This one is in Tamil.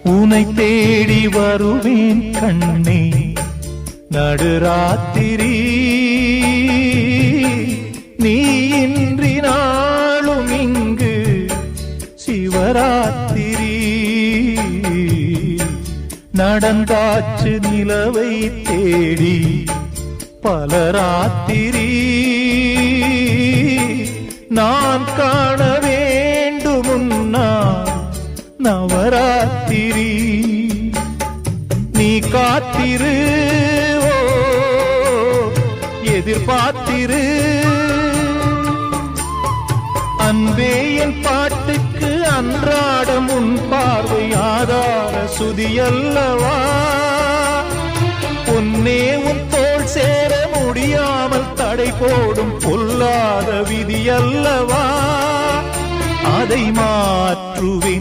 உனை தேடி வருவேன் கண்ணே நடுராத்திரி நீ இன்றி நாளும் இங்கு சிவராத்திரி நடந்தாச்சு நிலவை தேடி பலராத்திரி நான் காண வேண்டுமுன்னா நவராத்திரி நீ காத்திரு எதிர்பார்த்திரு அன்பே என் பாட்டுக்கு அன்றாடம் உன் பார்வை ஆதார சுதியல்லவா பொன்னே உன் தோள் சேர முடியாமல் தடை போடும் பொல்லாத விதியல்லவா அதை மாற்றுவேன்